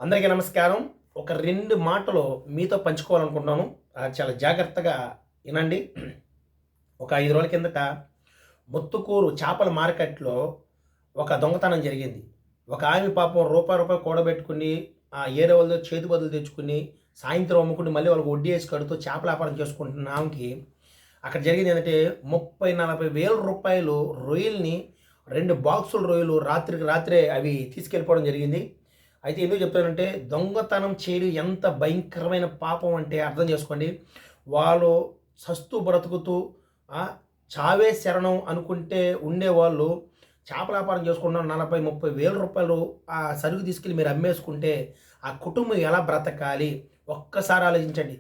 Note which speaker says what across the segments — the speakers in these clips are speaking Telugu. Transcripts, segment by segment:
Speaker 1: అందరికీ నమస్కారం. ఒక 2 మాటలు మీతో పంచుకోవాలనుకుంటున్నాను. చాలా జాగ్రత్తగా వినండి. ఒక 5 రోజుల కిందట ముత్తుకూరు చేపల మార్కెట్‌లో ఒక దొంగతనం జరిగింది. ఒక ఆమె పాపం రూపాయి కూడబెట్టుకొని ఏరే వాళ్ళ చేతి బదులు తెచ్చుకొని, సాయంత్రం అమ్ముకుని మళ్ళీ వాళ్ళకి వడ్డీ ఏసి కడుతూ చేపల వ్యాపారం చేసుకుంటున్న ఆమెకి అక్కడ జరిగిందేంటంటే 30, 40 వేల రూపాయలు రొయ్యల్ని 2 బాక్సుల రొయ్యలు రాత్రికి రాత్రే అవి తీసుకెళ్ళిపోవడం జరిగింది. అయితే ఎందుకు చెప్తానంటే దొంగతనం చేయడం ఎంత భయంకరమైన పాపం అంటే అర్థం చేసుకోండి. వాళ్ళు సస్తూ బ్రతుకుతూ చావే శరణం అనుకుంటే ఉండేవాళ్ళు చేపల వ్యాపారం చేసుకున్న 40, 30 వేల రూపాయలు ఆ సరుకు తీసుకెళ్ళి మీరు అమ్మేసుకుంటే ఆ కుటుంబం ఎలా బ్రతకాలి? ఒక్కసారి ఆలోచించండి.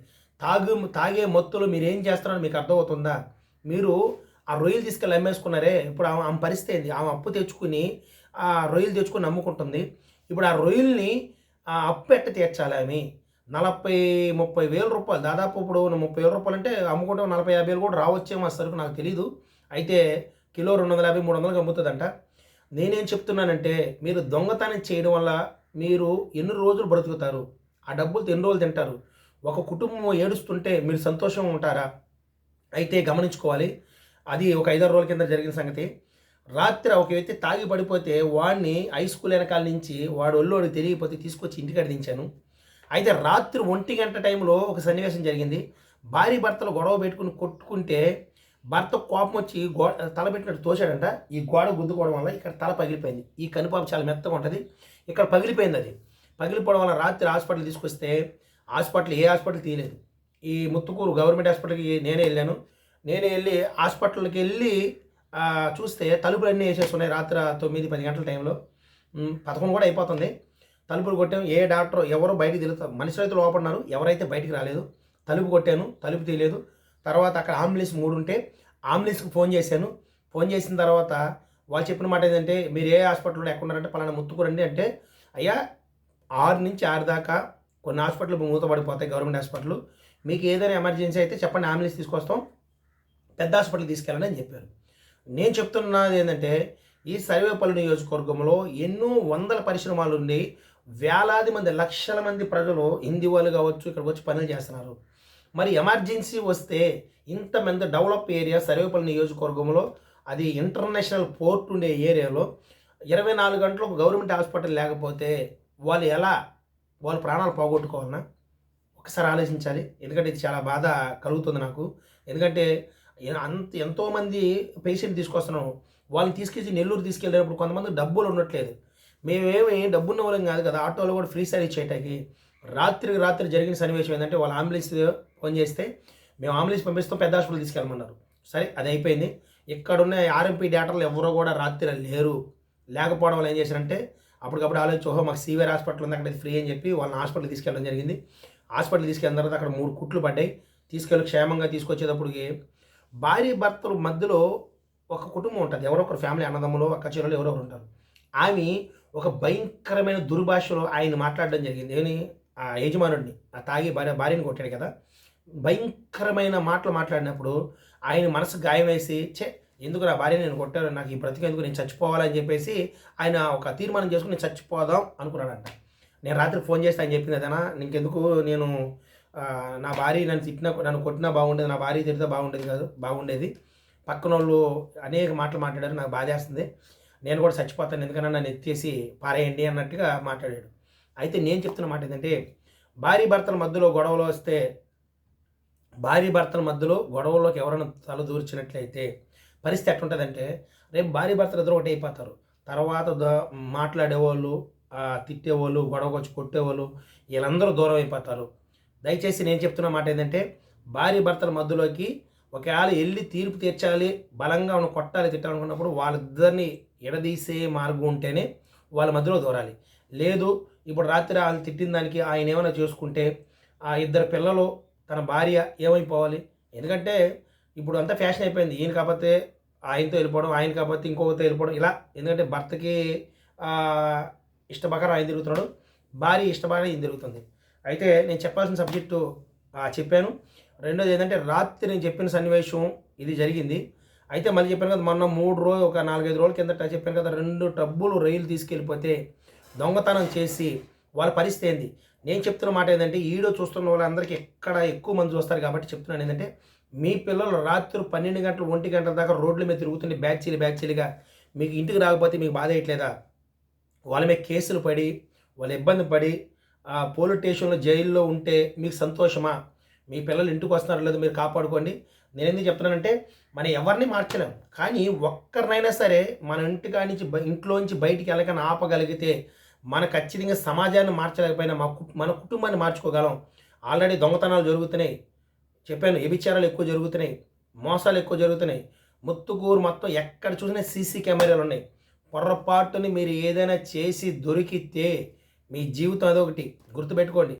Speaker 1: తాగే మత్తులో మీరేం చేస్తున్నారో మీకు అర్థమవుతుందా? మీరు ఆ రొయ్యలు తీసుకెళ్ళి అమ్మేసుకున్నారే, ఇప్పుడు ఆమె ఆమె పరిస్థితి ఏంది? ఆమె అప్పు తెచ్చుకొని ఆ రొయ్యలు తెచ్చుకొని అమ్ముకుంటుంది. ఇప్పుడు ఆ రొయ్యల్ని ఆ అప్పు ఎట్ట తీర్చాలి ఆమె? 40, 30 వేల రూపాయలు దాదాపు ఇప్పుడు 30,000 రూపాయలంటే అమ్ముకుంటే 40, 50 వేలు కూడా రావచ్చేమో ఆ సరుకు నాకు తెలీదు. అయితే కిలో 250, 300కి అమ్ముతుందంట. నేనేం చెప్తున్నానంటే మీరు దొంగతనం చేయడం వల్ల మీరు ఎన్ని రోజులు బ్రతుకుతారు? ఆ డబ్బులతో ఎన్ని రోజులు తింటారు? ఒక కుటుంబం ఏడుస్తుంటే మీరు సంతోషంగా ఉంటారా? అయితే గమనించుకోవాలి. అది ఒక 5, 6 రోజుల కింద జరిగిన సంగతి. రాత్రి ఒక వ్యక్తి తాగి పడిపోతే వాడిని హై స్కూల్ వెనకాల నుంచి వాడు ఒళ్ళోడికి తెలియకపోతే తీసుకొచ్చి ఇంటికాడ దించాను. అయితే రాత్రి 1 గంట టైంలో ఒక సన్నివేశం జరిగింది. భార్య భర్తలు గొడవ పెట్టుకుని కొట్టుకుంటే భర్త కోపం వచ్చి తల పెట్టినట్టు తోశాడంట. ఈ గోడ గుద్దుకోవడం వల్ల ఇక్కడ తల పగిలిపోయింది. ఈ కనుపాప చాలా మెత్తగా ఉంటుంది. ఇక్కడ పగిలిపోయింది అది. పగిలిపోవడం వల్ల రాత్రి హాస్పిటల్ తీసుకొస్తే ఏ హాస్పిటల్ తీయలేదు. ఈ ముత్తుకూరు గవర్నమెంట్ హాస్పిటల్‌కి నేనే వెళ్ళాను. నేనే వెళ్ళి హాస్పిటల్‌కి వెళ్ళి చూస్తే తలుపులన్నీ ఏసేసున్నాయి రాత్రి 9, 10 గంటల టైంలో. 11 కూడా అయిపోతుంది. తలుపులు కొట్టాం. ఏ డాక్టర్ ఎవరు బయటికి మనుషులైతే లోపల ఉన్నారు. ఎవరైతే బయటికి రాలేదు. తలుపు కొట్టాను. తలుపు తీయలేదు. తర్వాత అక్కడ అంబులెన్స్ 3 ఉంటే అంబులెన్స్‌కి ఫోన్ చేశాను. ఫోన్ చేసిన తర్వాత వాళ్ళు చెప్పిన మాట ఏంటంటే, "మీరు ఏ హాస్పిటల్‌లో ఎక్కడున్నారంటే పలానా ముత్తుకూరండి" అంటే, "అయ్యా 6 నుంచి 6 దాకా కొన్ని హాస్పిటల్‌లు మూతపడిపోతాయి గవర్నమెంట్ హాస్పిటల్‌లు. మీకు ఏదైనా ఎమర్జెన్సీ అయితే చెప్పండి అంబులెన్స్ తీసుకొస్తాం. పెద్ద హాస్పిటల్‌కి తీసుకెళ్ళండి" అని చెప్పారు. నేను చెప్తున్నది ఏంటంటే, ఈ సర్వేపల్లి నియోజకవర్గంలో ఎన్నో వందల పరిశ్రమలుండి, వేలాది మంది, లక్షల మంది ప్రజలు హిందీ వాళ్ళు కావచ్చు, ఇక్కడికి వచ్చి పనులు చేస్తున్నారు. మరి ఎమర్జెన్సీ వస్తే ఇంతమంది డెవలప్ ఏరియా సర్వేపల్లి నియోజకవర్గంలో, అది ఇంటర్నేషనల్ పోర్ట్ ఉండే ఏరియాలో 24 గంటలు ఒక గవర్నమెంట్ హాస్పిటల్ లేకపోతే వాళ్ళు ఎలా వాళ్ళ ప్రాణాలు పోగొట్టుకోవాలన్నా? ఒకసారి ఆలోచించాలి. ఎందుకంటే ఇది చాలా బాధ కలుగుతుంది నాకు. ఎందుకంటే ఎంతోమంది పేషెంట్ తీసుకొస్తున్నాం. వాళ్ళని తీసుకెళ్ళి నెల్లూరు తీసుకెళ్ళేటప్పుడు కొంతమంది డబ్బులు ఉండట్లేదు. మేమేమి డబ్బున్న వాళ్ళం కాదు కదా! ఆటోలో కూడా ఫ్రీ సర్వీస్ చేయటానికి. రాత్రికి రాత్రి జరిగిన సన్నివేశం ఏంటంటే, వాళ్ళ అంబులెన్స్ ఫోన్ చేస్తే, మేము అంబులెన్స్ పంపిస్తాం, పెద్ద హాస్పిటల్ తీసుకెళ్ళమన్నారు. సరే అది అయిపోయింది. ఇక్కడున్న ఆర్ఎంపీ డాక్టర్లు ఎవరో కూడా రాత్రి లేరు. లేకపోవడం వల్ల ఏం చేశారంటే, అప్పటికప్పుడు ఆలోచించి ఓహో మాకు సీవియర్ హాస్పిటల్ ఉంది అక్కడ ఫ్రీ అని చెప్పి వాళ్ళని హాస్పిటల్‌కి తీసుకెళ్ళడం జరిగింది. హాస్పిటల్‌కి తీసుకెళ్ళిన తర్వాత అక్కడ 3 కుట్లు పడ్డాయి. తీసుకెళ్ళి క్షేమంగా తీసుకొచ్చేటప్పటికి భార్య భర్తల మధ్యలో ఒక కుటుంబం ఉంటది. ఎవరో ఒకరు ఫ్యామిలీ అన్నదమ్ములు, అక్క చెల్లెలు ఎవరో ఒకరు ఉంటారు. ఆమె ఒక భయంకరమైన దుర్భాషలో ఆయన మాట్లాడడం జరిగింది. ఆ యజమానుడిని తాగి భార్యని కొట్టాడు కదా! భయంకరమైన మాటలు మాట్లాడినప్పుడు ఆయన మనసు గాయమేసి ఎందుకు నా భార్యని నేను కొట్టాను, నాకు ఈ బ్రతికెందుకు, నేను చచ్చిపోవాలని చెప్పేసి ఆయన ఒక తీర్మానం చేసుకొని నేను చచ్చిపోదాం అనుకున్నాడంట. నేను రాత్రి ఫోన్ చేస్తే ఆయన చెప్పింది అదేనా, నీకెందుకు నేను నా భార్య నన్ను కొట్టినా బాగుండేది, నా భార్య తిడితే బాగుండేది. పక్కనోళ్ళు అనేక మాటలు మాట్లాడారు, నాకు బాధేస్తుంది. నేను కూడా చచ్చిపోతాను, ఎందుకన్నా నన్ను ఎత్తేసి పారేయండి అన్నట్టుగా మాట్లాడాడు. అయితే నేను చెప్తున్న మాట ఏంటంటే, భార్యాభర్తల మధ్యలో గొడవల్లోకి ఎవరైనా తలదూర్చినట్లయితే పరిస్థితి ఎట్లుంటుందంటే, రేపు భార్యాభర్తలు ఇద్దరు ఒకటి అయిపోతారు. తర్వాత మాట్లాడేవాళ్ళు, తిట్టేవాళ్ళు, గొడవకొచ్చి కొట్టేవాళ్ళు వీళ్ళందరూ దూరం అయిపోతారు. దయచేసి నేను చెప్తున్న మాట ఏంటంటే, భార్యాభర్తల మధ్యలోకి ఒకవేళ వెళ్ళి తీర్పు తీర్చాలి, బలంగా కొట్టాలి, తిట్టాలనుకున్నప్పుడు వాళ్ళిద్దరిని ఎడదీసే మార్గం ఉంటేనే వాళ్ళ మధ్యలో దూరాలి. లేదు ఇప్పుడు రాత్రి వాళ్ళు తిట్టిన దానికి ఆయన ఏమైనా చేసుకుంటే ఆ ఇద్దరు పిల్లలు, తన భార్య ఏమైపోవాలి? ఎందుకంటే ఇప్పుడు అంతా ఫ్యాషన్ అయిపోయింది. ఈయన కాకపోతే ఆయనతో వెళ్ళిపోవడం, ఆయన కాకపోతే ఇంకొకరితో వెళ్ళిపోవడం ఇలా. ఎందుకంటే భర్తకి ఇష్ట ప్రకారం ఆయన తిరుగుతున్నాడు, భార్య ఇష్ట ప్రకారం ఈయన తిరుగుతుంది. అయితే నేను చెప్పాల్సిన సబ్జెక్టు చెప్పాను. రెండోది ఏంటంటే, రాత్రి నేను చెప్పిన సన్నివేశం ఇది జరిగింది. అయితే మళ్ళీ చెప్పాను కదా, మొన్న ఒక 4, 5 రోజుల కిందట చెప్పాను కదా, 2 టబ్బులు రొయ్యలు తీసుకెళ్ళిపోతే దొంగతనం చేసి వాళ్ళ పరిస్థితి ఏంది? నేను చెప్తున్న మాట ఏందంటే, ఈ వీడియో చూస్తున్న వాళ్ళందరికీ ఎక్కడ ఎక్కువ మంది చూస్తారు కాబట్టి చెప్తున్నాను ఏందంటే, మీ పిల్లలు రాత్రి 12 గంటలు, 1 గంటల దాకా రోడ్ల మీద తిరుగుతుంటే బ్యాచ్‌లుగా మీకు ఇంటికి రాకపోతే మీకు బాధేయట్లేదా? వాళ్ళ మీద కేసులు పడి, వాళ్ళు ఇబ్బంది పడి, పోలీస్ స్టేషన్‌లో, జైల్లో ఉంటే మీకు సంతోషమా? మీ పిల్లలు ఇంటికొస్తున్నారో లేదో మీరు కాపాడుకోండి. నేనెందుకు చెప్తున్నానంటే, మనం ఎవరిని మార్చలేం. కానీ ఒక్కరినైనా సరే మన ఇంట్లోంచి బయటికెళ్ళగానే ఆపగలిగితే, ఖచ్చితంగా సమాజాన్ని మార్చలేకపోయినా మన కుటుంబాన్ని మార్చుకోగలం. ఆల్రెడీ దొంగతనాలు జరుగుతున్నాయి. చెప్పాను వ్యభిచారాలు ఎక్కువ జరుగుతున్నాయి. మోసాలు ఎక్కువ జరుగుతున్నాయి. ముత్తుకూరు మొత్తం ఎక్కడ చూసినా సీసీ కెమెరాలున్నాయి. పొర్రపాటున మీరు ఏదైనా చేసి దొరికితే మీ జీవితం అదొకటి. గుర్తుపెట్టుకోండి.